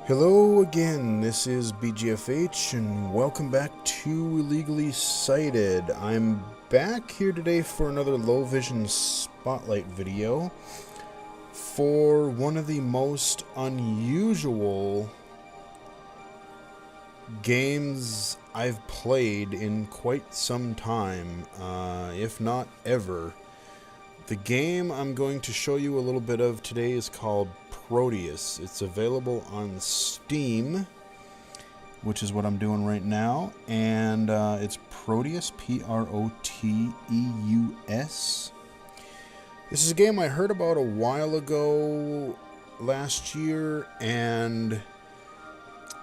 Hello again, this is BGFH and welcome back to Illegally Sighted. I'm back here today for another low vision spotlight video for one of the most unusual games I've played in quite some time, if not ever. The game I'm going to show you a little bit of today is called Proteus. It's available on Steam, which is what I'm doing right now, and it's Proteus, P-R-O-T-E-U-S. This is a game I heard about a while ago last year, and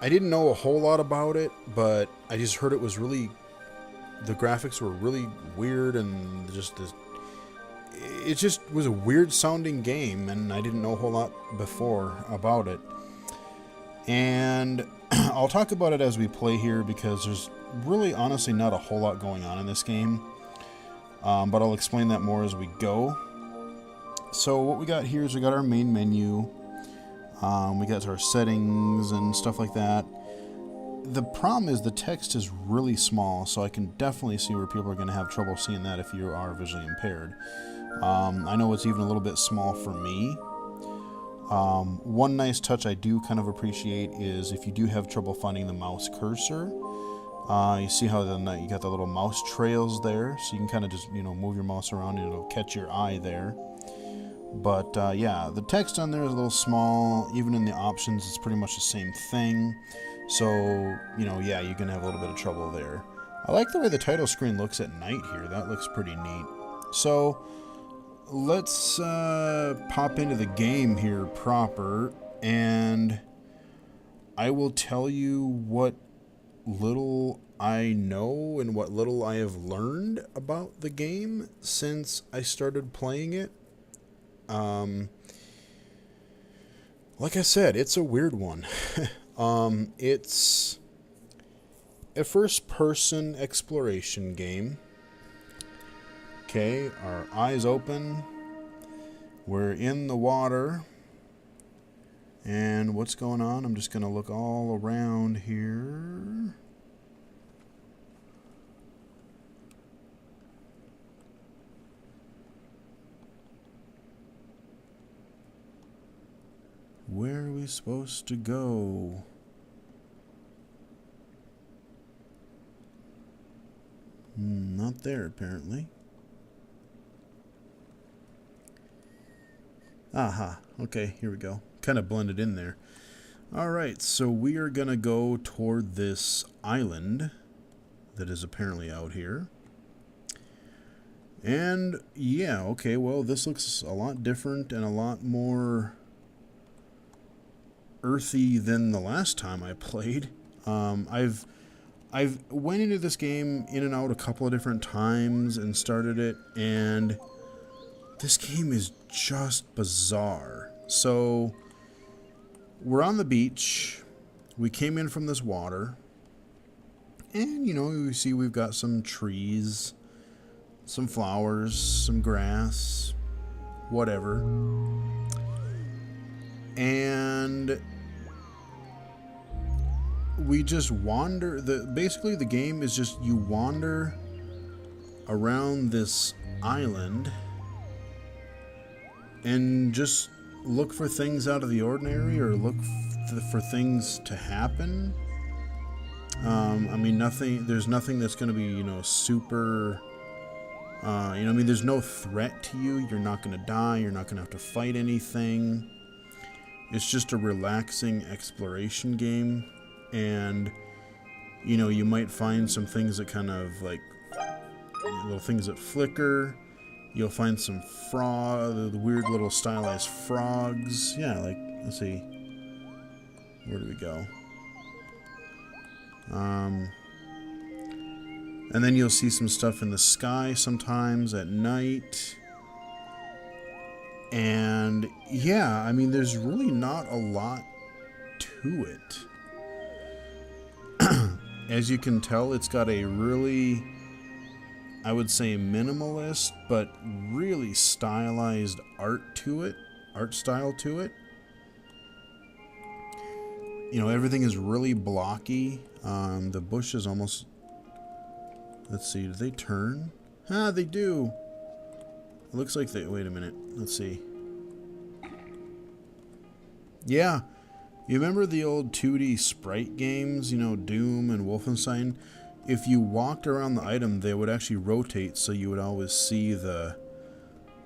I didn't know a whole lot about it, but I just heard it was really, the graphics were really weird, and it just was a weird sounding game, and I didn't know a whole lot before about it. And I'll talk about it as we play here because there's really honestly not a whole lot going on in this game. But I'll explain that more as we go. So what we got here is we got our main menu. We got our settings and stuff like that. The problem is the text is really small, so I can definitely see where people are going to have trouble seeing that if you are visually impaired. I know it's even a little bit small for me. One nice touch I do kind of appreciate is if you do have trouble finding the mouse cursor, you see how you got the little mouse trails there, so you can kind of just move your mouse around and it'll catch your eye there. But yeah, the text on there is a little small. Even in the options, it's pretty much the same thing. So yeah, you're gonna have a little bit of trouble there. I like the way the title screen looks at night here. That looks pretty neat. So let's pop into the game here proper, and I will tell you what little I know and what little I have learned about the game since I started playing it. Like I said, it's a weird one. It's a first-person exploration game. Okay, our eyes open. We're in the water. And what's going on? I'm just going to look all around here. Where are we supposed to go? Not there, apparently. Aha, okay, here we go. Kind of blended in there. Alright, so we are going to go toward this island that is apparently out here. And, yeah, okay, well, this looks a lot different and a lot more earthy than the last time I played. I've went into this game in and out a couple of different times and started it, and this game is just bizarre. So we're on the beach. We came in from this water, and you see we've got some trees, some flowers, some grass, whatever. And we just wander. Basically the game is just you wander around this island and just look for things out of the ordinary, or look for things to happen. I mean, there's nothing that's going to be super there's no threat to you. You're not going to die, you're not going to have to fight anything. It's just a relaxing exploration game. And you might find some things that kind of like little things that flicker. You'll find some the weird little stylized frogs. Yeah, like, let's see, where do we go? And then you'll see some stuff in the sky sometimes at night. And yeah, I mean, there's really not a lot to it. As you can tell, it's got a really, I would say, minimalist but really stylized art style to it. you know, everything is really blocky. The bush is almost... Let's see, do they turn? Ah, they do. It looks like they... Wait a minute. Let's see. Yeah. You remember the old 2D sprite games? You know, Doom and Wolfenstein? If you walked around the item, they would actually rotate so you would always see the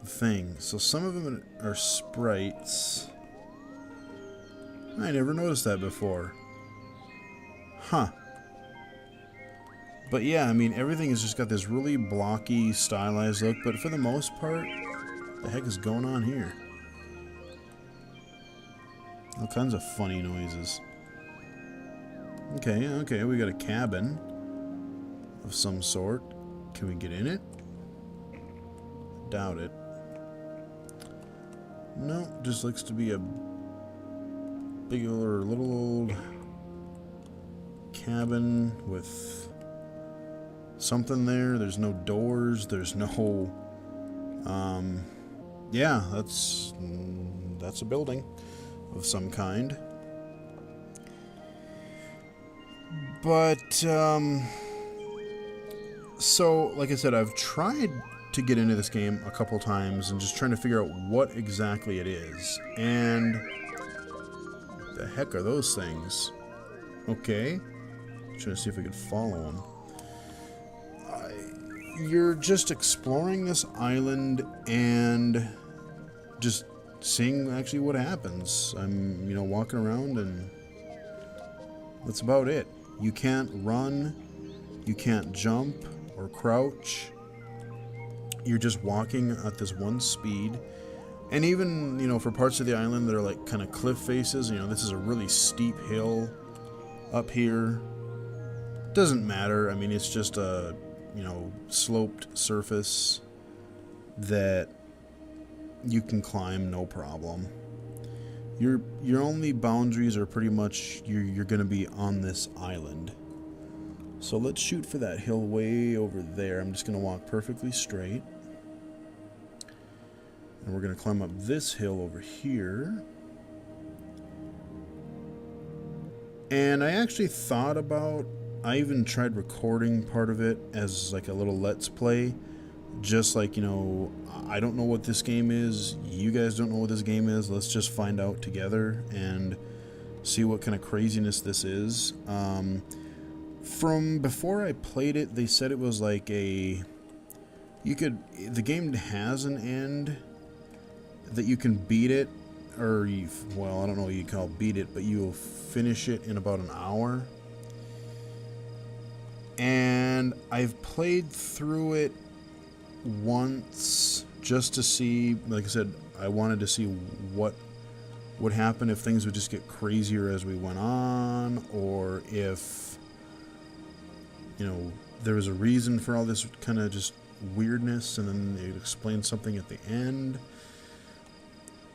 thing. So some of them are sprites. I never noticed that before. Huh. But yeah, I mean, everything has just got this really blocky, stylized look, but for the most part, what the heck is going on here? All kinds of funny noises. Okay, we got a cabin of some sort. Can we get in it? Doubt it. No, just looks to be a big or little old cabin with something there. There's no doors. There's no... yeah, that's a building of some kind. But, so, like I said, I've tried to get into this game a couple times and just trying to figure out what exactly it is. And the heck are those things? Okay. Trying to see if we could follow them. You're just exploring this island and just seeing actually what happens. I'm, you know, walking around and that's about it. You can't run, you can't jump or crouch. You're just walking at this one speed. And even, you know, for parts of the island that are like kind of cliff faces, you know, this is a really steep hill up here. Doesn't matter. I mean, it's just a, you know, sloped surface that you can climb no problem. Your only boundaries are pretty much you're going to be on this island. So let's shoot for that hill way over there. I'm just going to walk perfectly straight. And we're going to climb up this hill over here. And I actually thought about... I even tried recording part of it as like a little let's play. Just like, you know, I don't know what this game is. You guys don't know what this game is. Let's just find out together and see what kind of craziness this is. From before I played it, they said it was like a... the game has an end that you can beat it, or well, I don't know what you call beat it, but you'll finish it in about an hour. And I've played through it once just to see, like I said, I wanted to see what would happen if things would just get crazier as we went on, or if, you know, there was a reason for all this kind of just weirdness, and then they'd explain something at the end.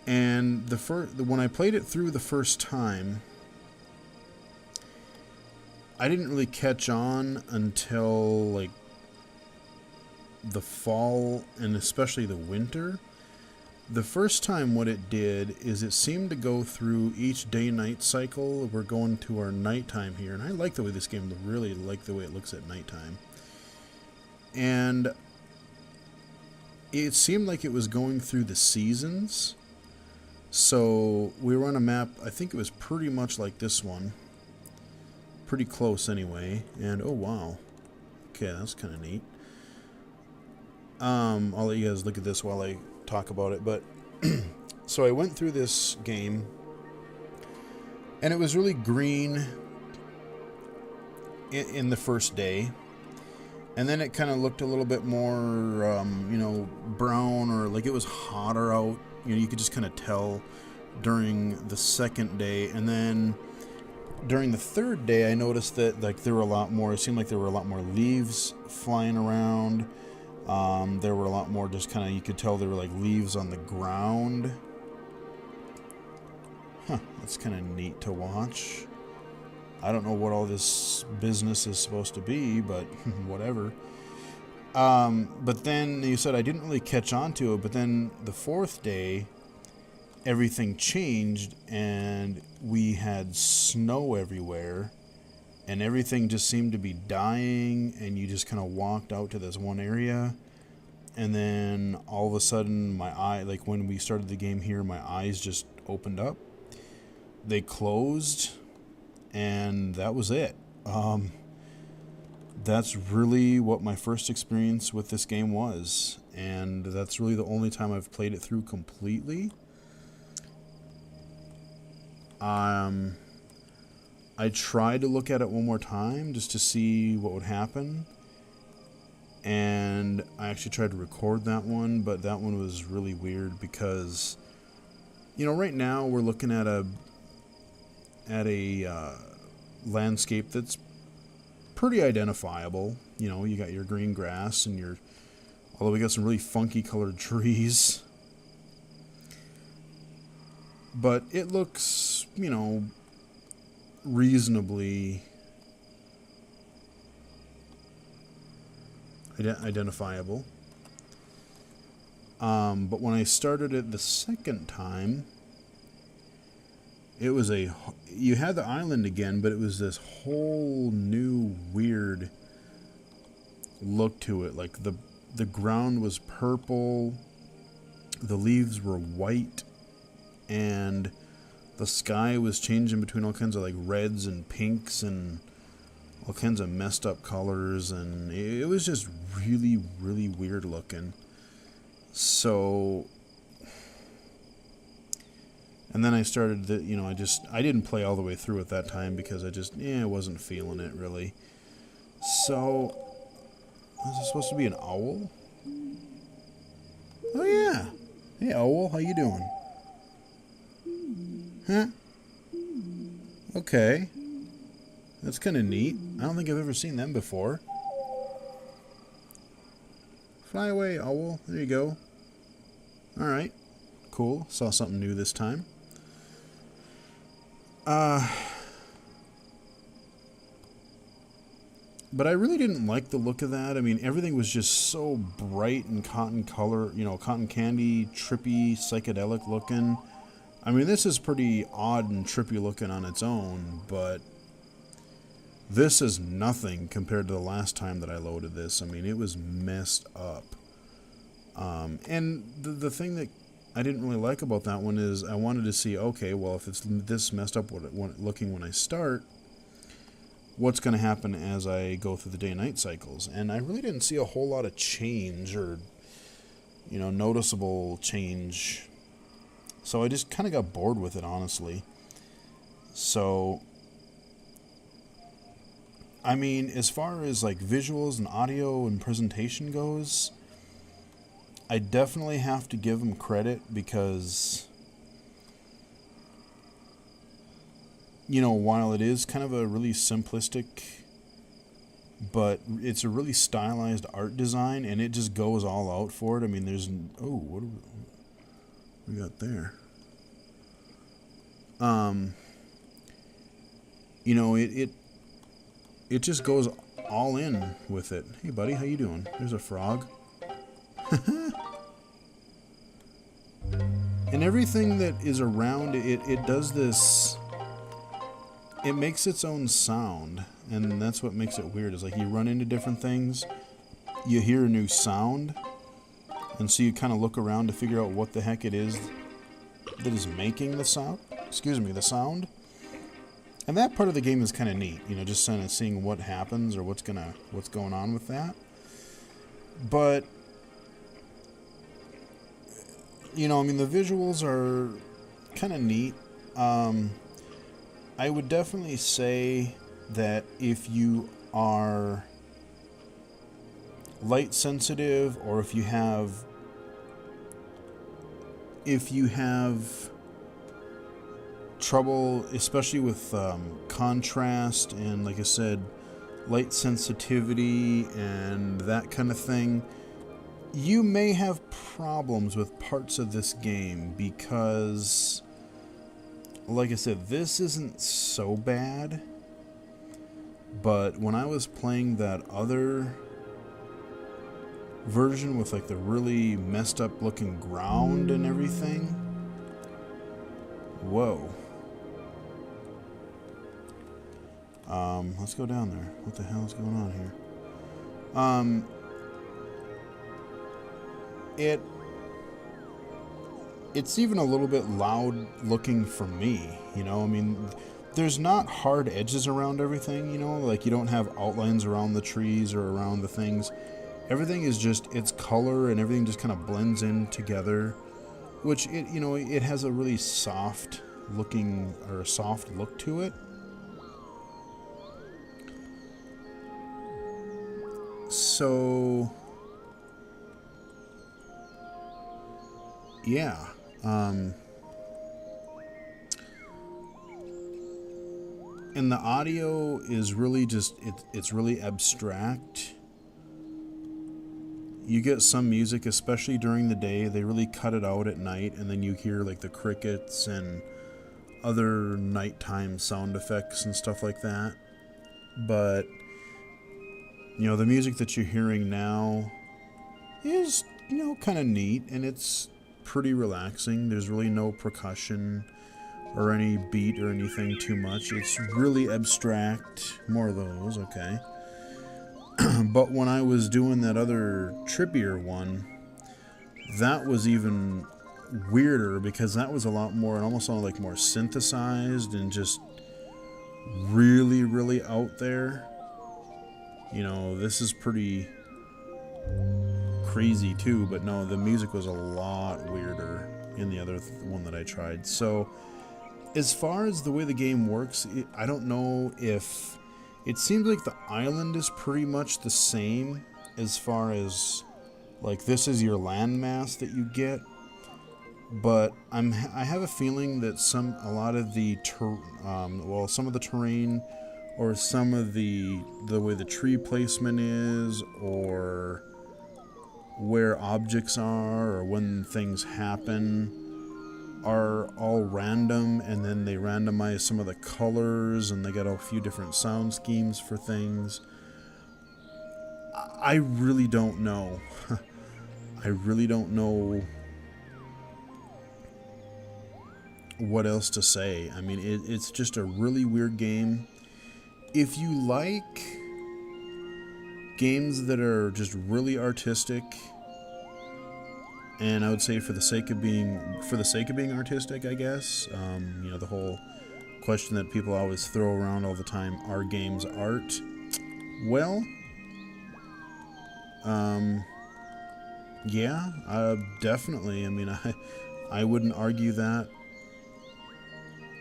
And when I played it through the first time, I didn't really catch on until like the fall and especially the winter. The first time what it did is it seemed to go through each day-night cycle. We're going to our nighttime here, and I like the way this game, really like the way it looks at nighttime. And it seemed like it was going through the seasons. So we were on a map, I think it was pretty much like this one. Pretty close anyway. And oh wow. Okay, that's kind of neat. I'll let you guys look at this while I talk about it. But so I went through this game, and it was really green in the first day. And then it kind of looked a little bit more, you know, brown, or like it was hotter out. You know, you could just kind of tell during the second day. And then during the third day, I noticed that like there were a lot more, it seemed like there were a lot more leaves flying around. There were a lot more just kind of, you could tell there were like leaves on the ground. Huh, that's kind of neat to watch. I don't know what all this business is supposed to be, but whatever. But then you said I didn't really catch on to it, but then the fourth day, everything changed and we had snow everywhere and everything just seemed to be dying, and you just kind of walked out to this one area, and then all of a sudden my eye, like when we started the game here, my eyes just opened up. They closed, and that was it. That's really what my first experience with this game was, and that's really the only time I've played it through completely. I tried to look at it one more time just to see what would happen, and I actually tried to record that one, but that one was really weird because, you know, right now we're looking at a landscape that's pretty identifiable. You know, you got your green grass and although we got some really funky colored trees, but it looks, you know, reasonably identifiable. But when I started it the second time, it was you had the island again, but it was this whole new weird look to it. Like the ground was purple, the leaves were white, and the sky was changing between all kinds of like reds and pinks and all kinds of messed up colors, and it was just really, really weird looking. So, and then I started I didn't play all the way through at that time because I wasn't feeling it really. So, is this supposed to be an owl? Oh yeah. Hey owl, how you doing? Huh? Okay. That's kind of neat. I don't think I've ever seen them before. Fly away, owl. There you go. Alright. Cool. Saw something new this time. But I really didn't like the look of that. I mean, everything was just so bright and cotton color, cotton candy, trippy, psychedelic looking. I mean, this is pretty odd and trippy looking on its own, but this is nothing compared to the last time that I loaded this. I mean, it was messed up. And the thing that I didn't really like about that one is I wanted to see, okay, well, if it's this messed up looking when I start, what's going to happen as I go through the day-night cycles? And I really didn't see a whole lot of change or, noticeable change. So I just kind of got bored with it, honestly. So, I mean, as far as like visuals and audio and presentation goes, I definitely have to give them credit because, while it is kind of a really simplistic, but it's a really stylized art design, and it just goes all out for it. I mean, what do we got there? It just goes all in with it. Hey, buddy, how you doing? There's a frog. And everything that is around it does this. It makes its own sound, and that's what makes it weird. Is like you run into different things, you hear a new sound, and so you kind of look around to figure out what the heck it is that is making the sound. The sound. And that part of the game is kind of neat, just kind of seeing what happens or what's going on with that. But the visuals are kind of neat. I would definitely say that if you are light sensitive, or if you have trouble, especially with contrast and, like I said, light sensitivity and that kind of thing, you may have problems with parts of this game because, like I said, this isn't so bad, but when I was playing that other version with like the really messed up looking ground and everything, Whoa. Let's go down there. What the hell is going on here? It's even a little bit loud looking for me, you know? I mean, there's not hard edges around everything, you know? Like, you don't have outlines around the trees or around the things. Everything is just, its color and everything just kind of blends in together, which, it has a really soft looking, or a soft look to it. So, yeah. And the audio is really just, it's really abstract. You get some music, especially during the day, they really cut it out at night, and then you hear like the crickets and other nighttime sound effects and stuff like that. But, the music that you're hearing now is, kind of neat, and it's pretty relaxing. There's really no percussion or any beat or anything too much. It's really abstract. More of those, okay. But when I was doing that other trippier one, that was even weirder, because that was a lot more, it almost sounded like more synthesized and just really, really out there. This is pretty crazy too, but no, the music was a lot weirder in the other one that I tried. So as far as the way the game works, I don't know if it seems like the island is pretty much the same as far as like this is your landmass that you get, but I have a feeling that some of the terrain, or some of the way the tree placement is, or where objects are, or when things happen, are all random, and then they randomize some of the colors, and they got a few different sound schemes for things. I really don't know. I really don't know what else to say. I mean, it's just a really weird game. If you like games that are just really artistic, and I would say for the sake of being artistic, I guess, the whole question that people always throw around all the time, are games art? Well, yeah, definitely. I mean, I wouldn't argue that.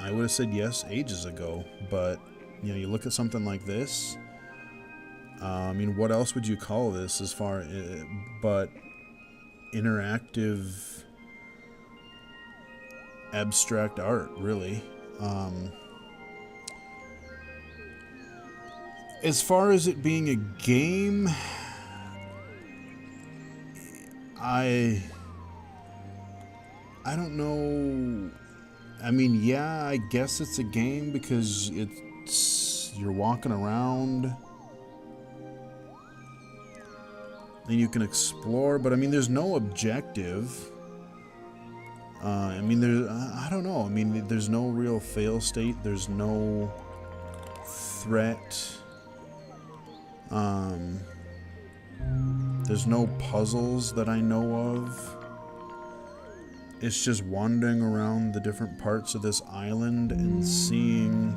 I would have said yes ages ago, but you look at something like this. I mean, what else would you call this as far but interactive, abstract art, really. As far as it being a game, I don't know. I mean, yeah, I guess it's a game because you're walking around and you can explore, but I mean, there's no objective. I mean, I don't know. I mean, there's no real fail state. There's no threat. There's no puzzles that I know of. It's just wandering around the different parts of this island and seeing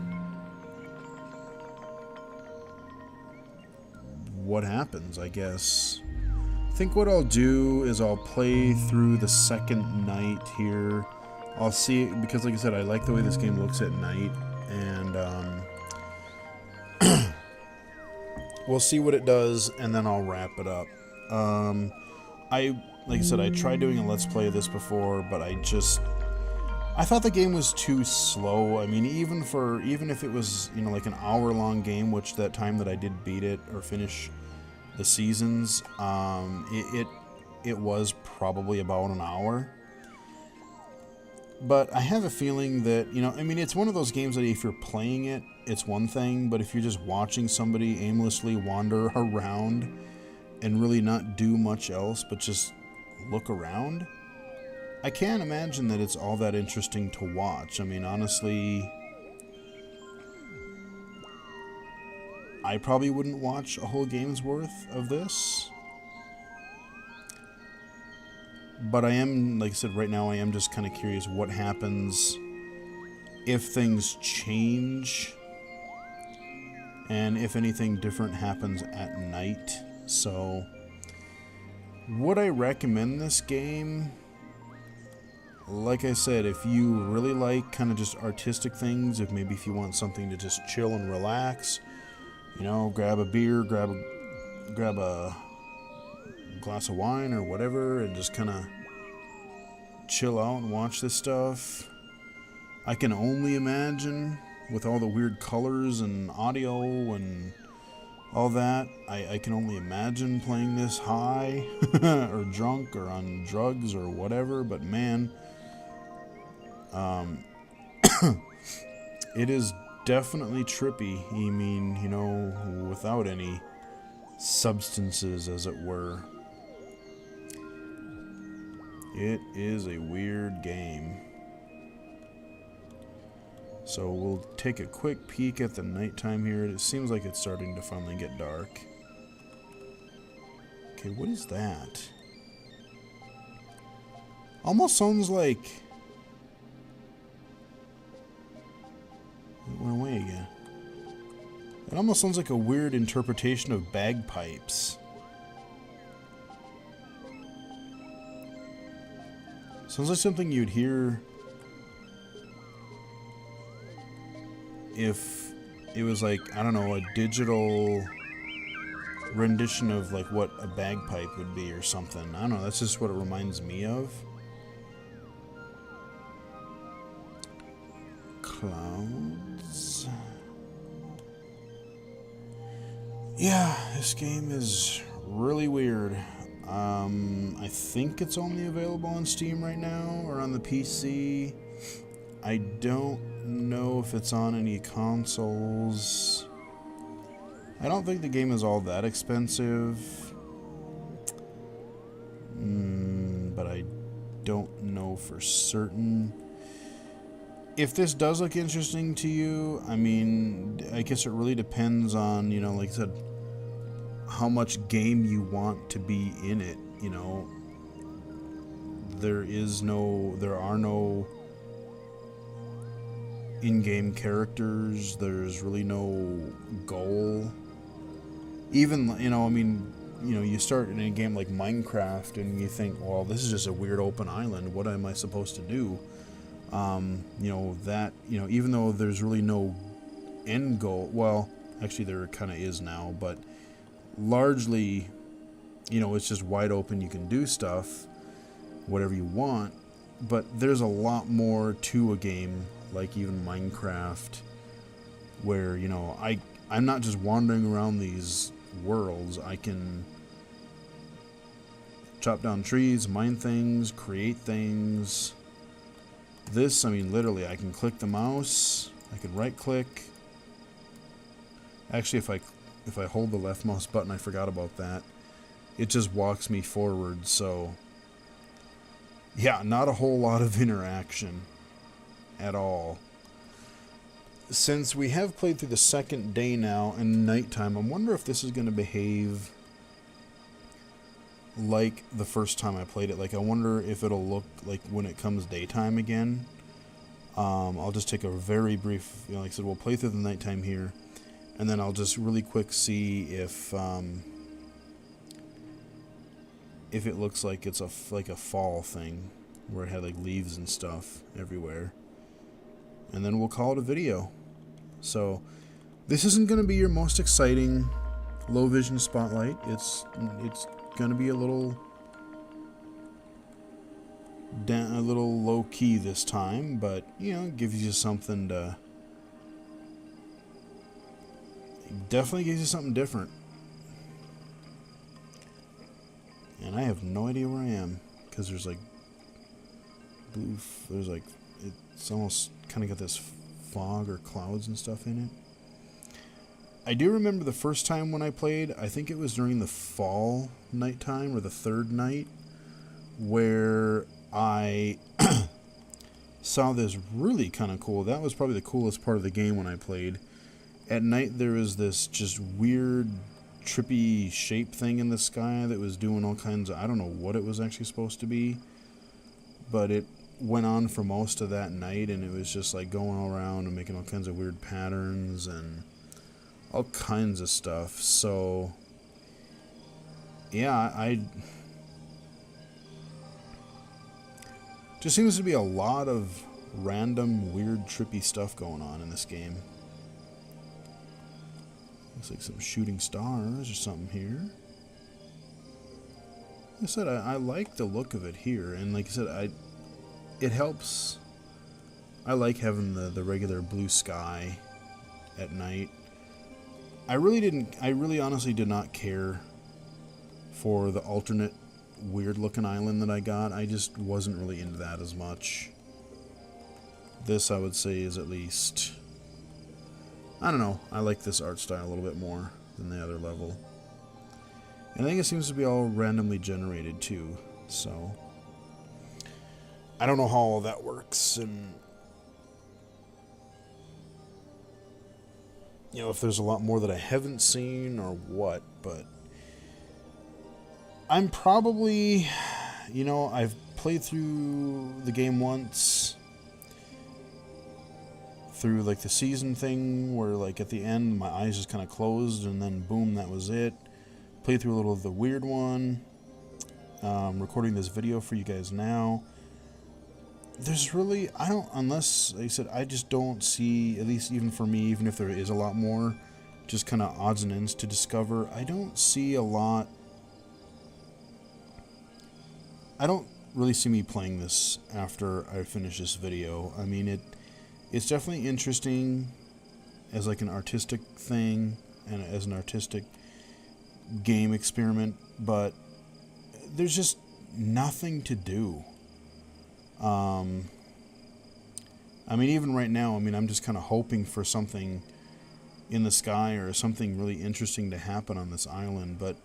what happens, I guess. I think what I'll do is I'll play through the second night here. I'll see, because like I said, I like the way this game looks at night, and we'll see what it does, and then I'll wrap it up. Like I said, I tried doing a Let's Play of this before, but I thought the game was too slow. I mean, even if it was, like an hour-long game, which that time that I did beat it or finish the seasons, it was probably about an hour. But I have a feeling that, I mean, it's one of those games that if you're playing it, it's one thing, but if you're just watching somebody aimlessly wander around and really not do much else but just look around, I can't imagine that it's all that interesting to watch. I mean, honestly, I probably wouldn't watch a whole game's worth of this. But I am, like I said, right now I am just kind of curious what happens if things change and if anything different happens at night. So, would I recommend this game? Like I said, if you really like kind of just artistic things, if you want something to just chill and relax, you know, grab a beer, grab a glass of wine or whatever, and just kind of chill out and watch this stuff. I can only imagine, with all the weird colors and audio and all that, I can only imagine playing this high or drunk or on drugs or whatever, but man, it is definitely trippy. I mean, you know, without any substances, as it were. It is a weird game. So we'll take a quick peek at the nighttime here. It seems like it's starting to finally get dark. Okay, what is that? Almost sounds like... It went away again. It almost sounds like a weird interpretation of bagpipes. Sounds like something you'd hear if it was like, I don't know, a digital rendition of like what a bagpipe would be or something. I don't know, that's just what it reminds me of. Clouds. Yeah, this game is really weird. I think it's only available on Steam right now or on the PC. I don't know if it's on any consoles. I don't think the game is all that expensive. But I don't know for certain. If this does look interesting to you, I mean, I guess it really depends on, you know, like I said, how much game you want to be in it, you know. There are no in-game characters. There's really no goal. Even, you know, I mean, you know, you start in a game like Minecraft and you think, well, this is just a weird open island. What am I supposed to do? You know, that, you know, even though there's really no end goal, well, actually there kind of is now, but largely, you know, it's just wide open. You can do stuff, whatever you want, but there's a lot more to a game like even Minecraft, where, you know, I'm not just wandering around these worlds. I can chop down trees, mine things, create things. This, I mean, literally, I can click the mouse, I can right click. Actually, if I hold the left mouse button, I forgot about that, it just walks me forward. So yeah, not a whole lot of interaction at all. Since we have played through the second day now and nighttime, I wonder if this is going to behave like the first time I played it. Like, I wonder if it'll look like when it comes daytime again. I'll just take a very brief, you know, like I said, we'll play through the nighttime here, and then I'll just really quick see if it looks like it's like a fall thing, where it had like leaves and stuff everywhere. And then we'll call it a video. So this isn't going to be your most exciting low vision spotlight. It's going to be a little low key this time, but you know, it gives you something to, definitely gives you something different. And I have no idea where I am, because there's like blue, there's like, it's almost kind of got this fog or clouds and stuff in it. I do remember the first time when I played, I think it was during the fall nighttime or the third night, where I saw this really kind of cool. That was probably the coolest part of the game when I played. At night there was this just weird, trippy shape thing in the sky that was doing all kinds of... I don't know what it was actually supposed to be, but it went on for most of that night, and it was just like going all around and making all kinds of weird patterns and all kinds of stuff. So yeah, I just seems to be a lot of random, weird, trippy stuff going on in this game. Looks like some shooting stars or something here. Like I said, I like the look of it here, and like I said, it helps. I like having the regular blue sky at night. I really honestly did not care for the alternate weird looking island that I got. I just wasn't really into that as much. This, I would say, is at least... I don't know, I like this art style a little bit more than the other level. And I think it seems to be all randomly generated too, so... I don't know how all that works, and... you know, if there's a lot more that I haven't seen or what, but... I'm probably... you know, I've played through the game once... through like the season thing where like at the end my eyes just kind of closed and then boom, that was it. Played through a little of the weird one. Recording this video for you guys now. There's really, I don't, unless, like I said, I just don't see, at least even for me, even if there is a lot more just kind of odds and ends to discover, I don't see a lot. I don't really see me playing this after I finish this video. I mean, it's definitely interesting as like an artistic thing and as an artistic game experiment, but there's just nothing to do. I mean, even right now, I mean, I'm just kind of hoping for something in the sky or something really interesting to happen on this island, but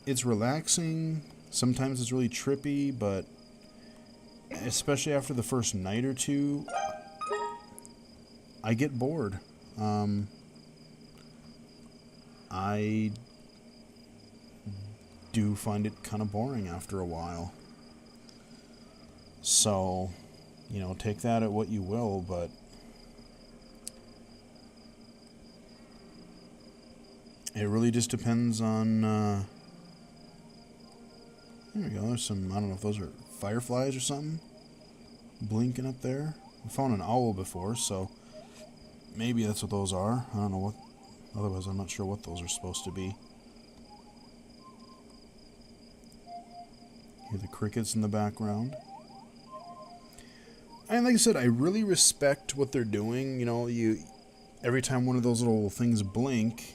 it's relaxing. Sometimes it's really trippy, but especially after the first night or two, I get bored. I do find it kind of boring after a while. So, you know, take that at what you will, but it really just depends on, there we go, there's some, I don't know if those are fireflies or something blinking up there. I found an owl before, so maybe that's what those are. I don't know what, otherwise I'm not sure what those are supposed to be. Hear the crickets in the background. And like I said, I really respect what they're doing. You know, every time one of those little things blink,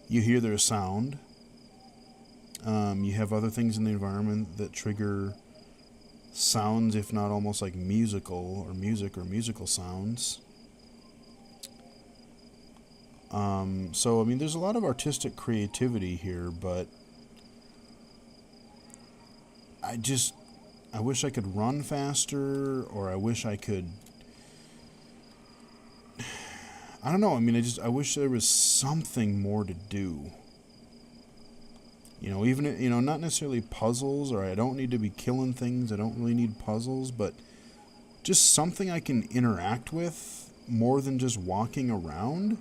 you hear their sound. You have other things in the environment that trigger sounds, if not almost like musical or musical sounds. So, I mean, there's a lot of artistic creativity here, but I wish I could run faster, or I wish I could, I don't know, I mean, I wish there was something more to do. You know, even, you know, not necessarily puzzles, or I don't need to be killing things, I don't really need puzzles, but just something I can interact with more than just walking around.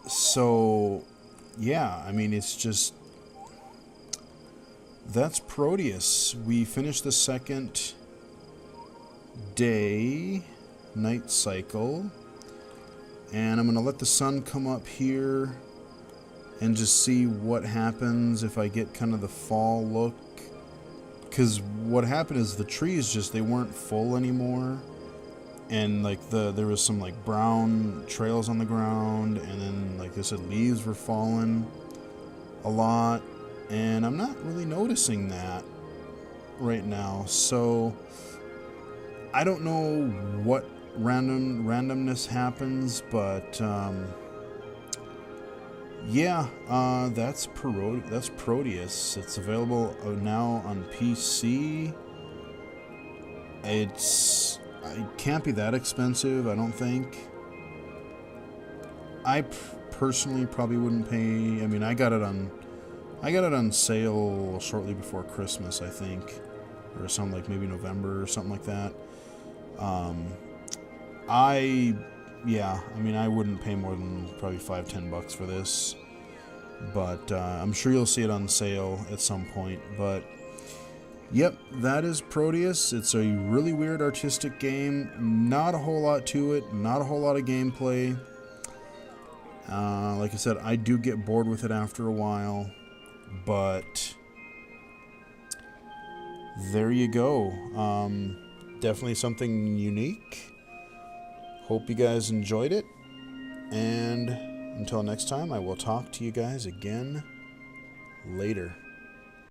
So, yeah, I mean, it's just, that's Proteus. We finished the second day, night cycle. And I'm going to let the sun come up here and just see what happens if I get kind of the fall look. Because what happened is the trees just, they weren't full anymore. And like there was some like brown trails on the ground. And then, like I said, leaves were falling a lot. And I'm not really noticing that right now. So I don't know what randomness happens, but Yeah, that's Proteus. It's available now on PC. It can't be that expensive, I don't think. I personally probably wouldn't pay. I mean, I got it on sale shortly before Christmas, I think, or something like maybe November or something like that. I mean, I wouldn't pay more than probably $5-10 for this, but I'm sure you'll see it on sale at some point. But yep, that is Proteus. It's a really weird artistic game. Not a whole lot to it. Not a whole lot of gameplay. Like I said, I do get bored with it after a while, but there you go. Definitely something unique. Hope you guys enjoyed it, and until next time, I will talk to you guys again later.